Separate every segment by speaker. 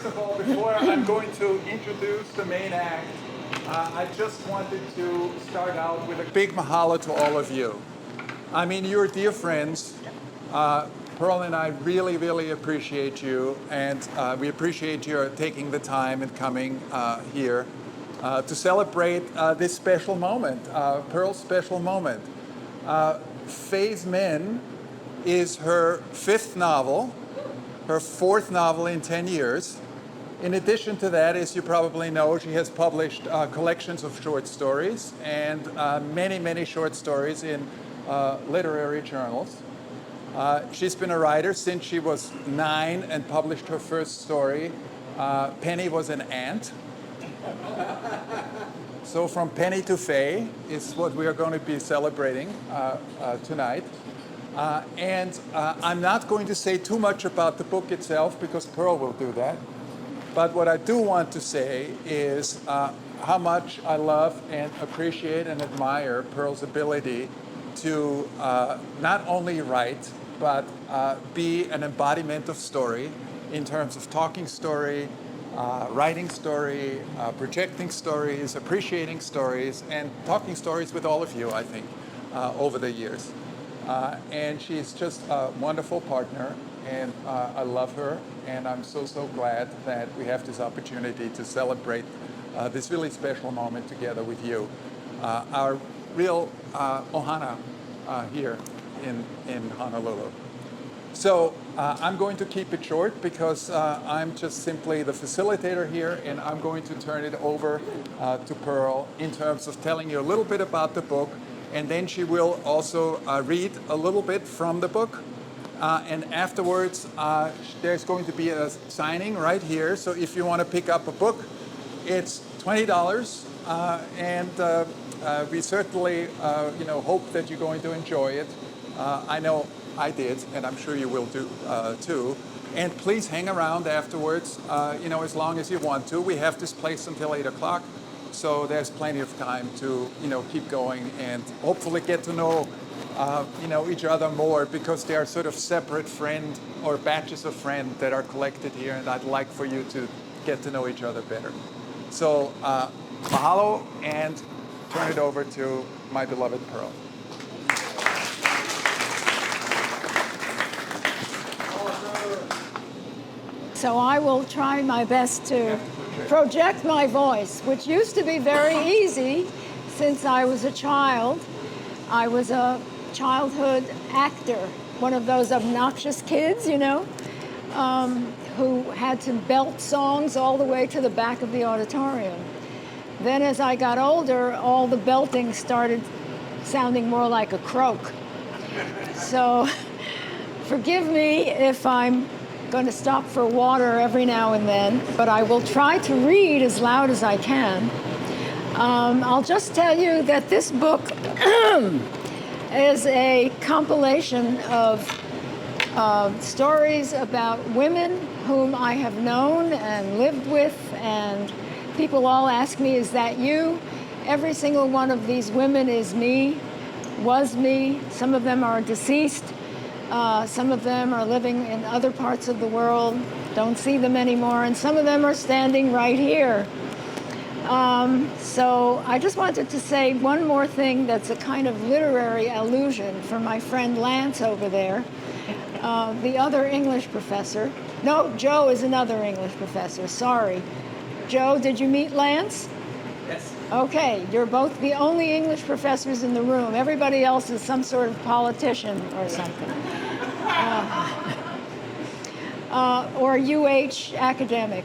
Speaker 1: First of all, before I'm going to introduce the main act, I just wanted to start out with a big mahalo to all of you. I mean, you're dear friends. Perle and I really, really appreciate you, and we appreciate your taking the time and coming here to celebrate this special moment, Perle's special moment. Phase Men is her 5th novel, her 4th novel in 10 years. In addition to that, as you probably know, she has published collections of short stories and many, many short stories in literary journals. She's been a writer since she was 9 and published her first story. Penny was an ant. So from Penny to Faye is what we are going to be celebrating tonight. And I'm not going to say too much about the book itself because Perle will do that. But what I do want to say is how much I love and appreciate and admire Perle's ability to not only write, but be an embodiment of story in terms of talking story, writing story, projecting stories, appreciating stories, and talking stories with all of you, I think, over the years. And she's just a wonderful partner, and I love her, and I'm so, so glad that we have this opportunity to celebrate this really special moment together with you. Our real ohana here in Honolulu. So I'm going to keep it short because I'm just simply the facilitator here, and I'm going to turn it over to Perle in terms of telling you a little bit about the book, and then she will also read a little bit from the book. And afterwards, there's going to be a signing right here. So if you want to pick up a book, it's $20, and we certainly, hope that you're going to enjoy it. I know I did, and I'm sure you will do too. And please hang around afterwards, as long as you want to. We have this place until 8 o'clock, so there's plenty of time to, keep going and hopefully get to know, each other more, because they are sort of separate friend or batches of friends that are collected here, and I'd like for you to get to know each other better. So mahalo, and turn it over to my beloved Perle.
Speaker 2: So I will try my best to project my voice, which used to be very easy since I was a child. I was a childhood actor, one of those obnoxious kids, who had to belt songs all the way to the back of the auditorium. Then as I got older, all the belting started sounding more like a croak. So forgive me if I'm going to stop for water every now and then, but I will try to read as loud as I can. I'll just tell you that this book is a compilation of stories about women whom I have known and lived with, and people all ask me, is that you? Every single one of these women is me, was me. Some of them are deceased. Some of them are living in other parts of the world, don't see them anymore, and some of them are standing right here. So I just wanted to say one more thing that's a kind of literary allusion for my friend Lance over there, the other English professor. No, Joe is another English professor, sorry. Joe, did you meet Lance?
Speaker 1: Yes.
Speaker 2: Okay, you're both the only English professors in the room. Everybody else is some sort of politician or something. Or UH academic.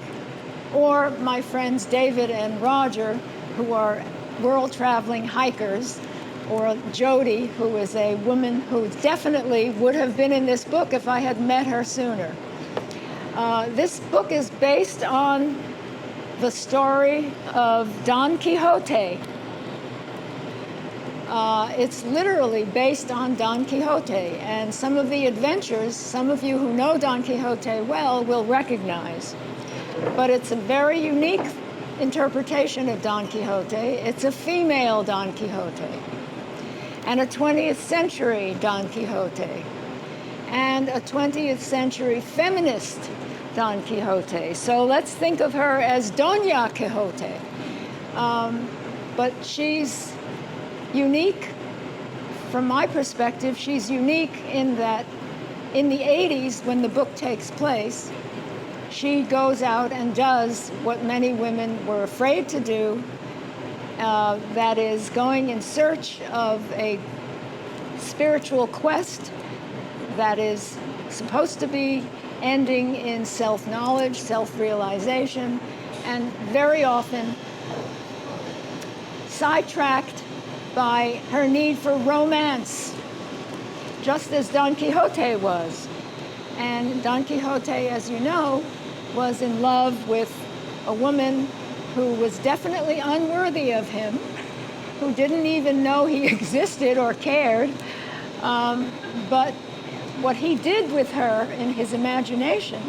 Speaker 2: Or my friends David and Roger, who are world-traveling hikers, or Jody, who is a woman who definitely would have been in this book if I had met her sooner. This book is based on the story of Don Quixote. It's literally based on Don Quixote, and some of the adventures, some of you who know Don Quixote well will recognize. But it's a very unique interpretation of Don Quixote. It's a female Don Quixote, and a 20th century Don Quixote, and a 20th century feminist Don Quixote. So let's think of her as Doña Quixote. But she's unique. From my perspective, she's unique in that in the 80s, when the book takes place, she goes out and does what many women were afraid to do, that is going in search of a spiritual quest that is supposed to be ending in self-knowledge, self-realization, and very often sidetracked by her need for romance, just as Don Quixote was. And Don Quixote, as you know, was in love with a woman who was definitely unworthy of him, who didn't even know he existed or cared. But what he did with her in his imagination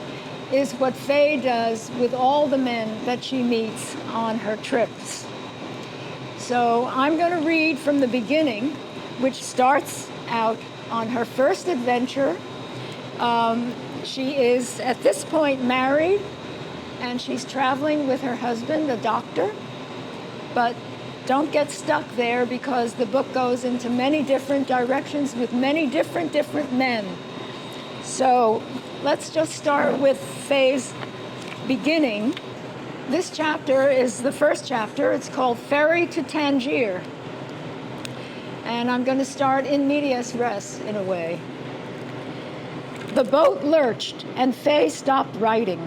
Speaker 2: is what Faye does with all the men that she meets on her trips. So I'm going to read from the beginning, which starts out on her first adventure. She is, at this point, married, and she's traveling with her husband, a doctor. But don't get stuck there, because the book goes into many different directions with many different men. So let's just start with Faye's beginning. This chapter is the first chapter. It's called Ferry to Tangier. And I'm going to start in medias res, in a way. The boat lurched, and Faye stopped writing.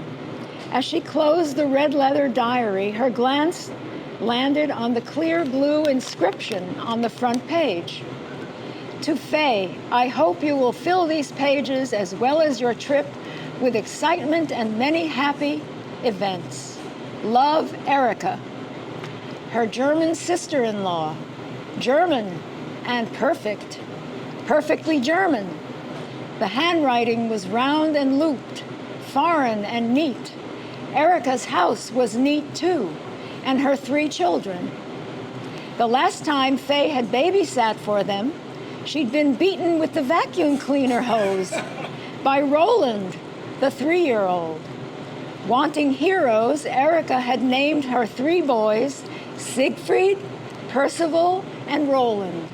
Speaker 2: As she closed the red leather diary, her glance landed on the clear blue inscription on the front page. To Faye, I hope you will fill these pages as well as your trip with excitement and many happy events. Love, Erica. Her German sister-in-law. German and perfect. Perfectly German. The handwriting was round and looped, foreign and neat. Erica's house was neat too, and her 3 children. The last time Faye had babysat for them, she'd been beaten with the vacuum cleaner hose by Roland, the 3-year-old. Wanting heroes, Erica had named her 3 boys Siegfried, Percival, and Roland.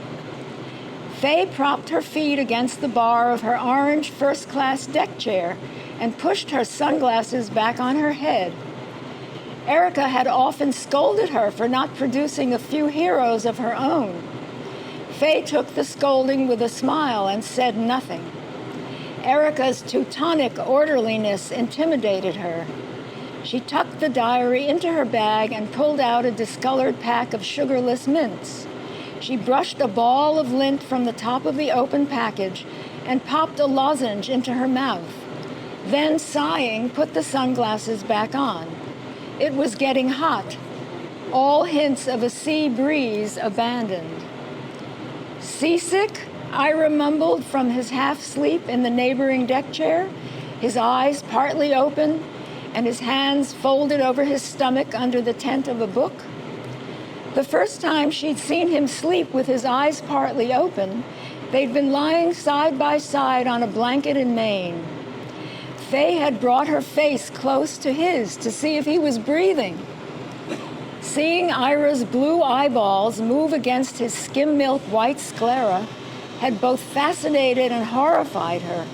Speaker 2: Faye propped her feet against the bar of her orange first-class deck chair and pushed her sunglasses back on her head. Erica had often scolded her for not producing a few heroes of her own. Faye took the scolding with a smile and said nothing. Erica's Teutonic orderliness intimidated her. She tucked the diary into her bag and pulled out a discolored pack of sugarless mints. She brushed a ball of lint from the top of the open package and popped a lozenge into her mouth. Then, sighing, put the sunglasses back on. It was getting hot. All hints of a sea breeze abandoned. Seasick? Ira mumbled from his half-sleep in the neighboring deck chair, his eyes partly open and his hands folded over his stomach under the tent of a book. The first time she'd seen him sleep with his eyes partly open, they'd been lying side by side on a blanket in Maine. Faye had brought her face close to his to see if he was breathing. Seeing Ira's blue eyeballs move against his skim-milk white sclera had both fascinated and horrified her.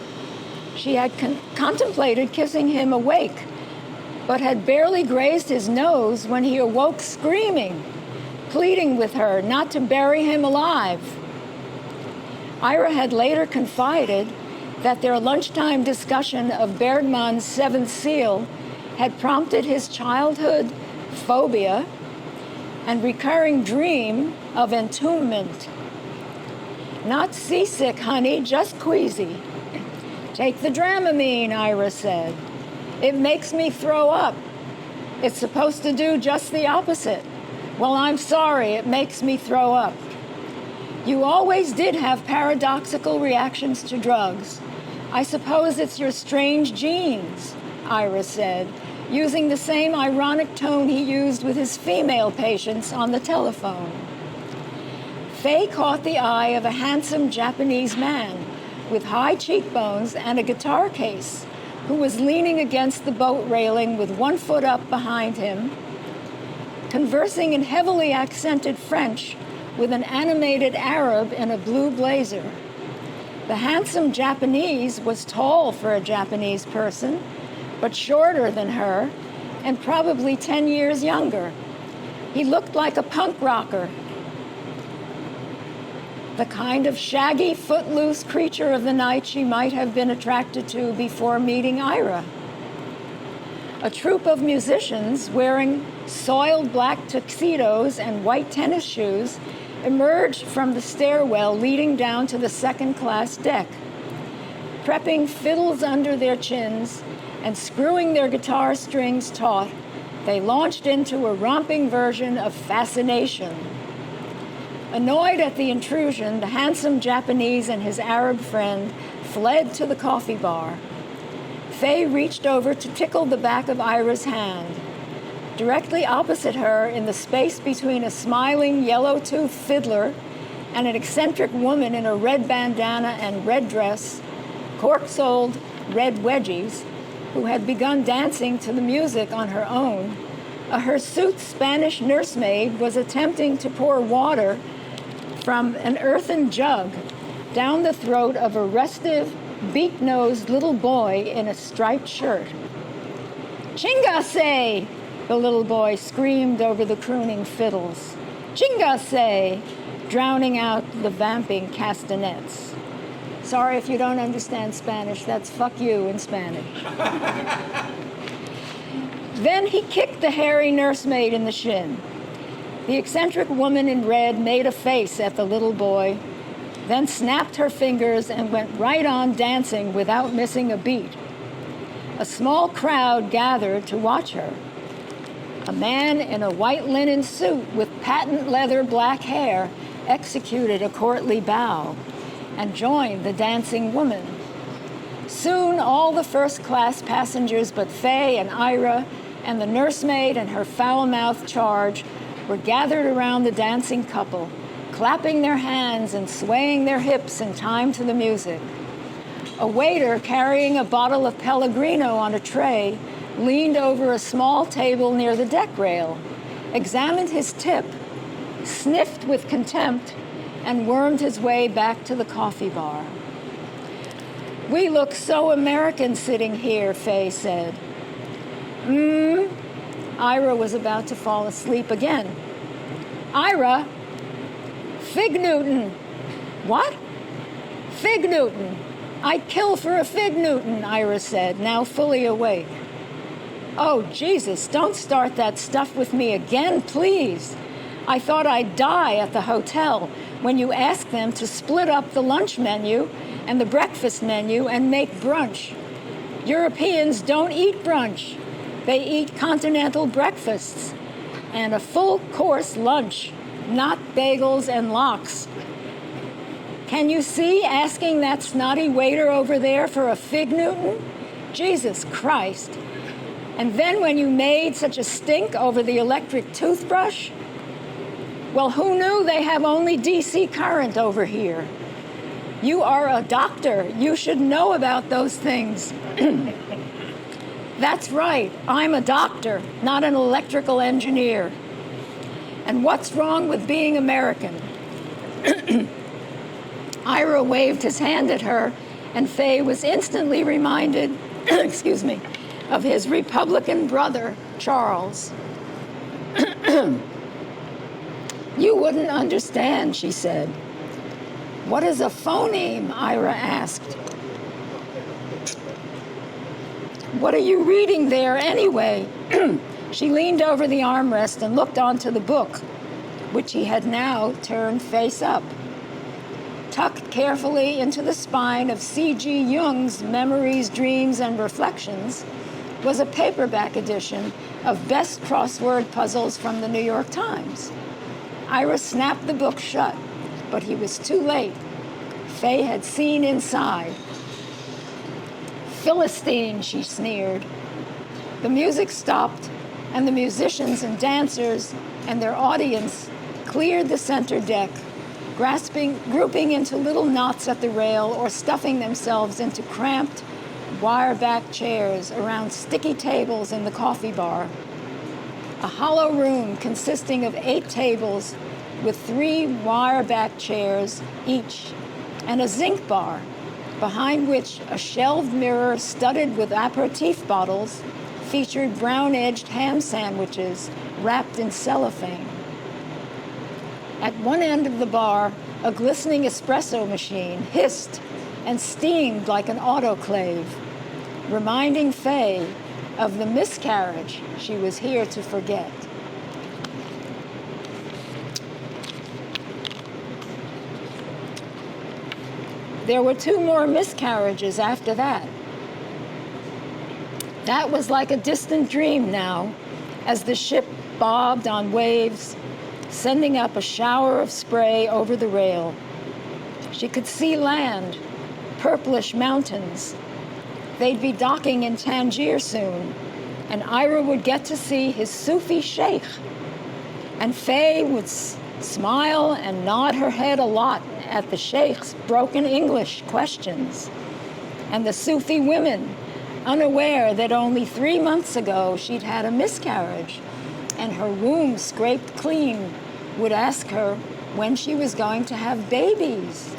Speaker 2: She had contemplated kissing him awake, but had barely grazed his nose when he awoke screaming, pleading with her not to bury him alive. Ira had later confided that their lunchtime discussion of Bergman's Seventh Seal had prompted his childhood phobia and recurring dream of entombment. Not seasick, honey, just queasy. Take the Dramamine, Ira said. It makes me throw up. It's supposed to do just the opposite. Well, I'm sorry, it makes me throw up. You always did have paradoxical reactions to drugs. I suppose it's your strange genes, Ira said, using the same ironic tone he used with his female patients on the telephone. Faye caught the eye of a handsome Japanese man with high cheekbones and a guitar case, who was leaning against the boat railing with one foot up behind him, conversing in heavily accented French with an animated Arab in a blue blazer. The handsome Japanese was tall for a Japanese person, but shorter than her, and probably 10 years younger. He looked like a punk rocker, the kind of shaggy, footloose creature of the night she might have been attracted to before meeting Ira. A troupe of musicians wearing soiled black tuxedos and white tennis shoes emerged from the stairwell leading down to the second-class deck. Prepping fiddles under their chins and screwing their guitar strings taut, they launched into a romping version of Fascination. Annoyed at the intrusion, the handsome Japanese and his Arab friend fled to the coffee bar. Faye reached over to tickle the back of Ira's hand. Directly opposite her, in the space between a smiling yellow-toothed fiddler and an eccentric woman in a red bandana and red dress, cork-soled red wedgies, who had begun dancing to the music on her own, a hirsute Spanish nursemaid was attempting to pour water from an earthen jug down the throat of a restive, beak-nosed little boy in a striped shirt. "Chingase!" the little boy screamed over the crooning fiddles. "Chingase!" drowning out the vamping castanets. Sorry if you don't understand Spanish, that's fuck you in Spanish. Then he kicked the hairy nursemaid in the shin. The eccentric woman in red made a face at the little boy, then snapped her fingers and went right on dancing without missing a beat. A small crowd gathered to watch her. A man in a white linen suit with patent leather black hair executed a courtly bow and joined the dancing woman. Soon all the first-class passengers but Faye and Ira and the nursemaid and her foul-mouthed charge were gathered around the dancing couple, clapping their hands and swaying their hips in time to the music. A waiter carrying a bottle of Pellegrino on a tray leaned over a small table near the deck rail, examined his tip, sniffed with contempt, and wormed his way back to the coffee bar. "We look so American sitting here," Faye said. Ira was about to fall asleep again. "Ira! Fig Newton!" "What?" "Fig Newton! I'd kill for a fig Newton," Ira said, now fully awake. "Oh, Jesus, don't start that stuff with me again, please. I thought I'd die at the hotel when you asked them to split up the lunch menu and the breakfast menu and make brunch. Europeans don't eat brunch. They eat continental breakfasts and a full-course lunch, not bagels and lox. Can you see asking that snotty waiter over there for a fig Newton? Jesus Christ. And then when you made such a stink over the electric toothbrush? Well, who knew they have only DC current over here? You are a doctor. You should know about those things." "That's right. I'm a doctor, not an electrical engineer. And what's wrong with being American?" Ira waved his hand at her, and Faye was instantly reminded, of his Republican brother, Charles. "You wouldn't understand," she said. "What is a phoneme?" Ira asked. "What are you reading there anyway?" She leaned over the armrest and looked onto the book, which he had now turned face up. Tucked carefully into the spine of C.G. Jung's Memories, Dreams, and Reflections was a paperback edition of Best Crossword Puzzles from the New York Times. Ira snapped the book shut, but he was too late. Faye had seen inside. "Philistine," she sneered. The music stopped, and the musicians and dancers and their audience cleared the center deck, grouping into little knots at the rail or stuffing themselves into cramped, wire-back chairs around sticky tables in the coffee bar. A hollow room consisting of 8 tables with 3 wire-back chairs each, and a zinc bar, behind which a shelved mirror studded with aperitif bottles featured brown-edged ham sandwiches wrapped in cellophane. At one end of the bar, a glistening espresso machine hissed and steamed like an autoclave, reminding Faye of the miscarriage she was here to forget. There were 2 more miscarriages after that. That was like a distant dream now, as the ship bobbed on waves, sending up a shower of spray over the rail. She could see land, purplish mountains. They'd be docking in Tangier soon, and Ira would get to see his Sufi sheikh. And Faye would smile and nod her head a lot at the sheikh's broken English questions. And the Sufi women, unaware that only 3 months ago she'd had a miscarriage and her womb scraped clean, would ask her when she was going to have babies.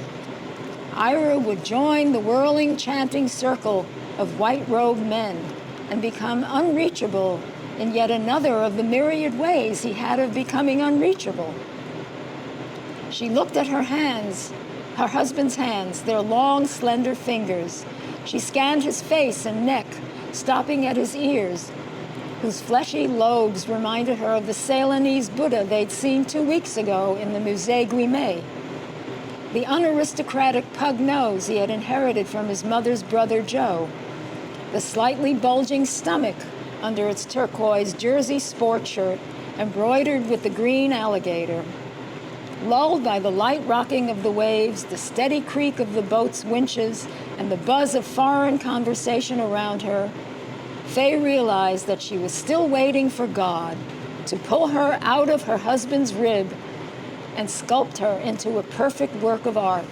Speaker 2: Ira would join the whirling, chanting circle of white-robed men and become unreachable in yet another of the myriad ways he had of becoming unreachable. She looked at her hands, her husband's hands, their long, slender fingers. She scanned his face and neck, stopping at his ears, whose fleshy lobes reminded her of the Ceylonese Buddha they'd seen 2 weeks ago in the Musée Guimet. The unaristocratic pug nose he had inherited from his mother's brother Joe. The slightly bulging stomach under its turquoise jersey sport shirt embroidered with the green alligator. Lulled by the light rocking of the waves, the steady creak of the boat's winches, and the buzz of foreign conversation around her, Faye realized that she was still waiting for God to pull her out of her husband's rib and sculpt her into a perfect work of art.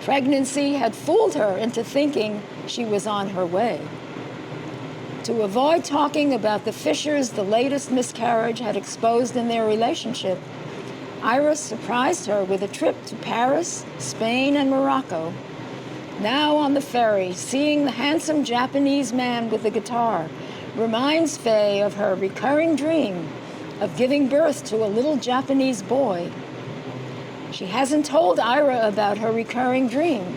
Speaker 2: Pregnancy had fooled her into thinking she was on her way. To avoid talking about the fissures the latest miscarriage had exposed in their relationship, Iris surprised her with a trip to Paris, Spain, and Morocco. Now on the ferry, seeing the handsome Japanese man with the guitar reminds Faye of her recurring dream of giving birth to a little Japanese boy. She hasn't told Ira about her recurring dream.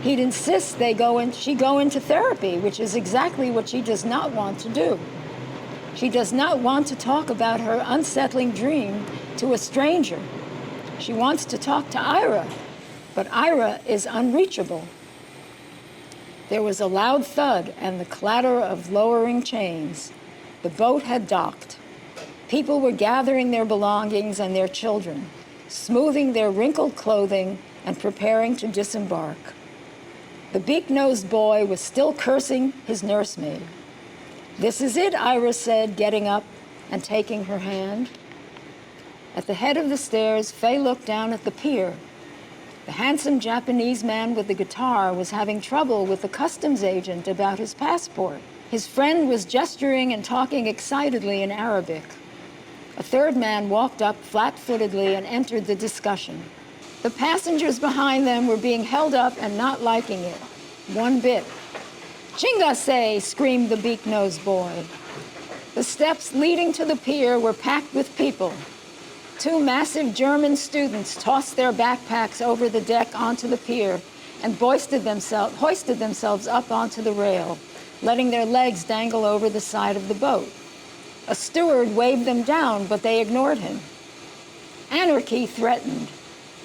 Speaker 2: He'd insist she go into therapy, which is exactly what she does not want to do. She does not want to talk about her unsettling dream to a stranger. She wants to talk to Ira, but Ira is unreachable. There was a loud thud and the clatter of lowering chains. The boat had docked. People were gathering their belongings and their children, smoothing their wrinkled clothing and preparing to disembark. The beak-nosed boy was still cursing his nursemaid. "This is it," Ira said, getting up and taking her hand. At the head of the stairs, Faye looked down at the pier. The handsome Japanese man with the guitar was having trouble with the customs agent about his passport. His friend was gesturing and talking excitedly in Arabic. A third man walked up flat-footedly and entered the discussion. The passengers behind them were being held up and not liking it, one bit. "Chingase!" screamed the beak-nosed boy. The steps leading to the pier were packed with people. 2 massive German students tossed their backpacks over the deck onto the pier and hoisted themselves up onto the rail, letting their legs dangle over the side of the boat. A steward waved them down, but they ignored him. Anarchy threatened.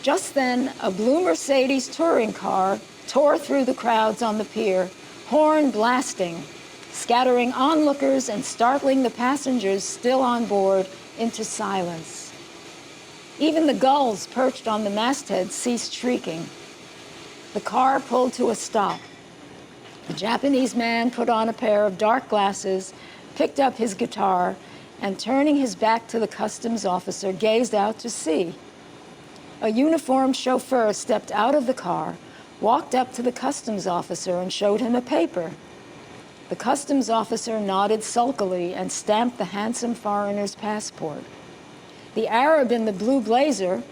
Speaker 2: Just then, a blue Mercedes touring car tore through the crowds on the pier, horn blasting, scattering onlookers and startling the passengers still on board into silence. Even the gulls perched on the masthead ceased shrieking. The car pulled to a stop. The Japanese man put on a pair of dark glasses, picked up his guitar, and turning his back to the customs officer, gazed out to sea. A uniformed chauffeur stepped out of the car, walked up to the customs officer and showed him a paper. The customs officer nodded sulkily and stamped the handsome foreigner's passport. The Arab in the blue blazer,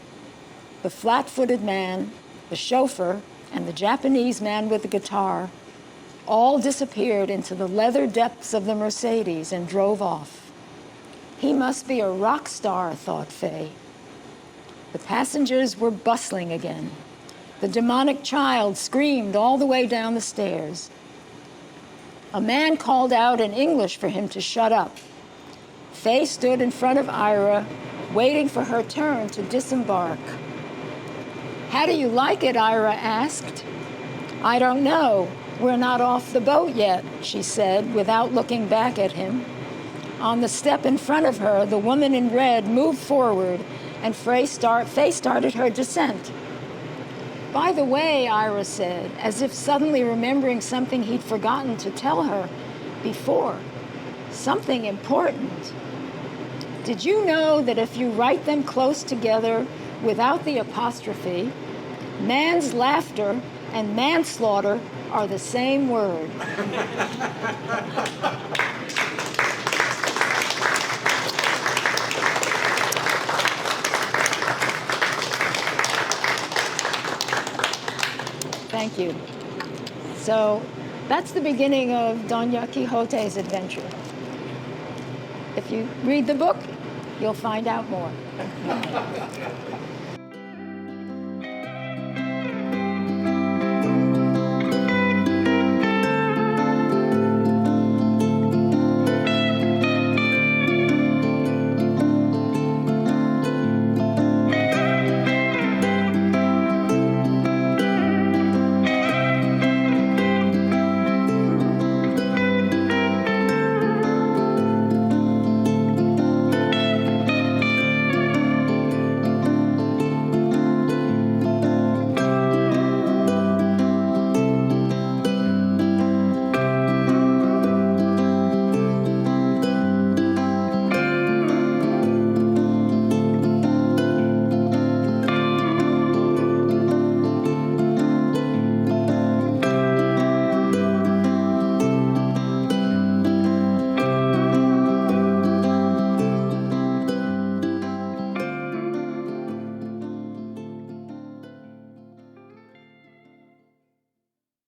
Speaker 2: the flat-footed man, the chauffeur, and the Japanese man with the guitar all disappeared into the leather depths of the Mercedes and drove off. He must be a rock star, thought Faye. The passengers were bustling again. The demonic child screamed all the way down the stairs. A man called out in English for him to shut up. Faye stood in front of Ira, waiting for her turn to disembark. "How do you like it?" Ira asked. "I don't know. We're not off the boat yet," she said, without looking back at him. On the step in front of her, the woman in red moved forward, and Faye started her descent. "By the way," Ira said, as if suddenly remembering something he'd forgotten to tell her before, something important. "Did you know that if you write them close together without the apostrophe, man's laughter and manslaughter are the same word?" Thank you. So that's the beginning of Don Quixote's adventure. If you read the book, you'll find out more.